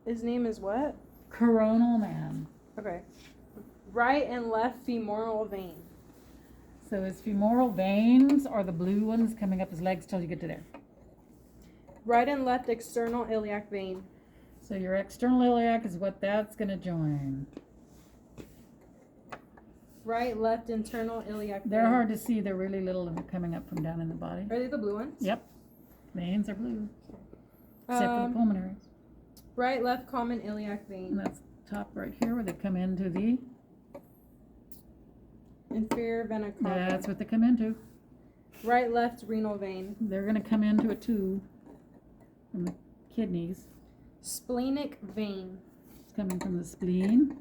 His name is what? Coronal man. Okay. Right and left femoral vein. So his femoral veins are the blue ones coming up his legs till you get to there. Right and left external iliac vein. So your external iliac is what that's going to join. Right, left internal iliac vein. They're hard to see. They're really little and they're coming up from down in the body. Are they the blue ones? Yep. Veins are blue. Except for the pulmonaries. Right, left common iliac vein. And that's top right here where they come into the... Inferior vena cava. That's what they come into. Right, left renal vein. They're going to come into it too. From the kidneys. Splenic vein. It's coming from the spleen.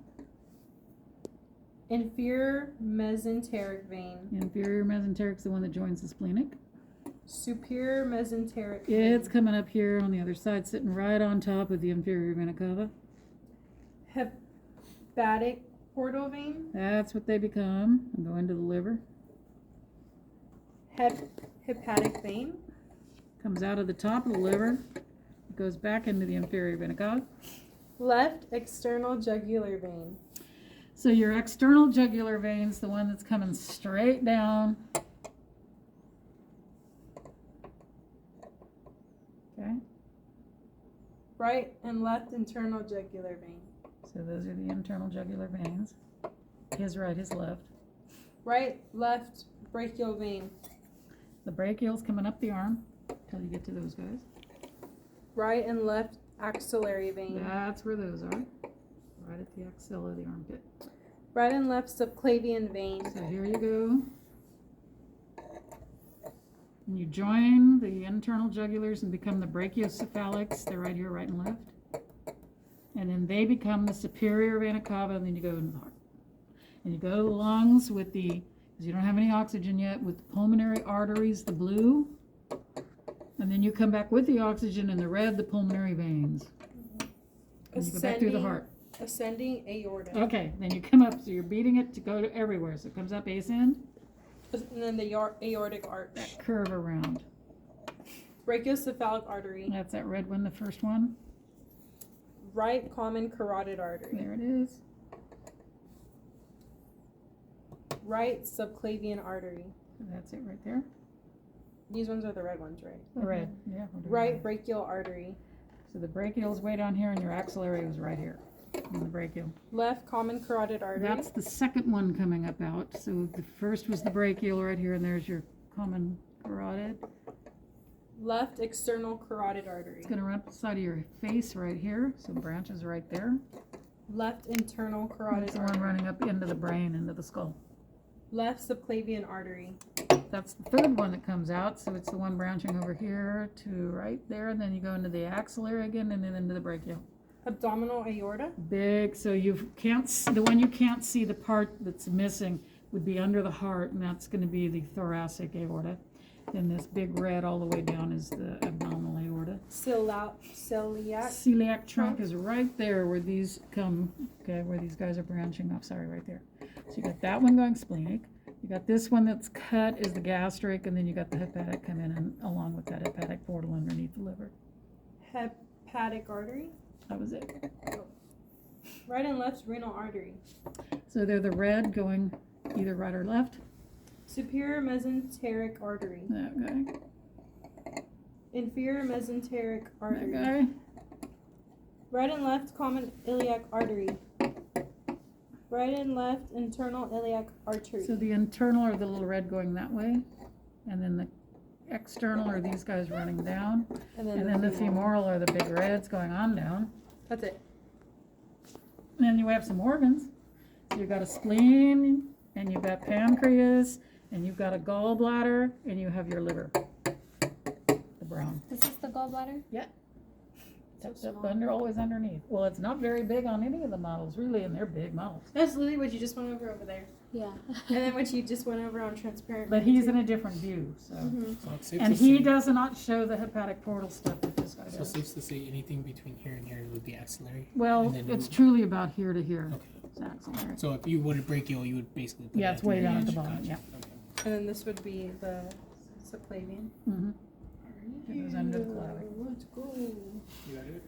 Inferior mesenteric vein. Inferior mesenteric is the one that joins the splenic. Superior mesenteric vein. It's coming up here on the other side, sitting right on top of the inferior vena cava. Hepatic portal vein. That's what they become and go into the liver. Hepatic vein. Comes out of the top of the liver. It goes back into the inferior vena cava. Left external jugular vein. So your external jugular vein's the one that's coming straight down. Okay. Right and left internal jugular vein. So those are the internal jugular veins. His right, his left. Right, left brachial vein. The brachial's coming up the arm till you get to those guys. Right and left axillary vein. That's where those are. Right at the axilla of the armpit. Right and left subclavian vein. So here you go. And you join the internal jugulars and become the brachiocephalics. They're right here, right and left. And then they become the superior vena cava, and then you go into the heart. And you go to the lungs with the, because you don't have any oxygen yet, with the pulmonary arteries, the blue. And then you come back with the oxygen in the red, the pulmonary veins. And you go back through the heart. Ascending aorta. Okay, then you come up, so you're beating it to go to everywhere. So it comes up ascend. And then the aortic arch. That curve around. Brachiocephalic artery. That's that red one, the first one. Right common carotid artery. There it is. Right subclavian artery. That's it right there. These ones are the red ones, right? The red, yeah. Right brachial artery. So the brachial is way down here, and your axillary is right here in the brachial. Left common carotid artery. That's the second one coming up out. So the first was the brachial right here, and there's your common carotid. Left external carotid artery. It's going to run up the side of your face right here. So branches right there. Left internal carotid That's the artery. one running up into the brain, into the skull. Left subclavian artery. That's the third one that comes out. So it's the one branching over here to right there, and then you go into the axillary again, and then into the brachial. Abdominal aorta. Big, so you can't, the one you can't see, the part that's missing would be under the heart, and that's going to be the thoracic aorta. Then this big red all the way down is the abdominal aorta. Celiac. Celiac trunk is right there where these come, okay, where these guys are branching off. Sorry, right there. So you got that one going splenic. You got this one that's cut is the gastric, and then you got the hepatic come in and along with that hepatic portal underneath the liver. Hepatic artery. That was it. Right and left renal artery. So they're the red going either right or left. Superior mesenteric artery. That guy. Inferior mesenteric artery. That guy. Right and left common iliac artery. Right and left internal iliac artery. So the internal are the little red going that way, and then the external are these guys running down, and then the femoral are the big reds going on down. That's it. And then you have some organs. So you've got a spleen, and you've got pancreas, and you've got a gallbladder, and you have your liver, the brown. This is the gallbladder? Yeah. So That's up small. under, always underneath. Well, it's not very big on any of the models, really, and they're big models. That's literally what you just went over there. Yeah. And then what you just went over on transparent. But he's in a different view, so. So it's safe And to he say, does not show the hepatic portal stuff that this guy so does. safe to say anything between here and here would be axillary. Well, and then it's it truly about here to here. Okay. It's axillary. So if you wanted brachial, you would basically put Yeah, it it's way down at the Gotcha, bottom, yeah. Okay. And then this would be the subclavian. Mm-hmm. It goes under the clavicle. Let's go. You got it?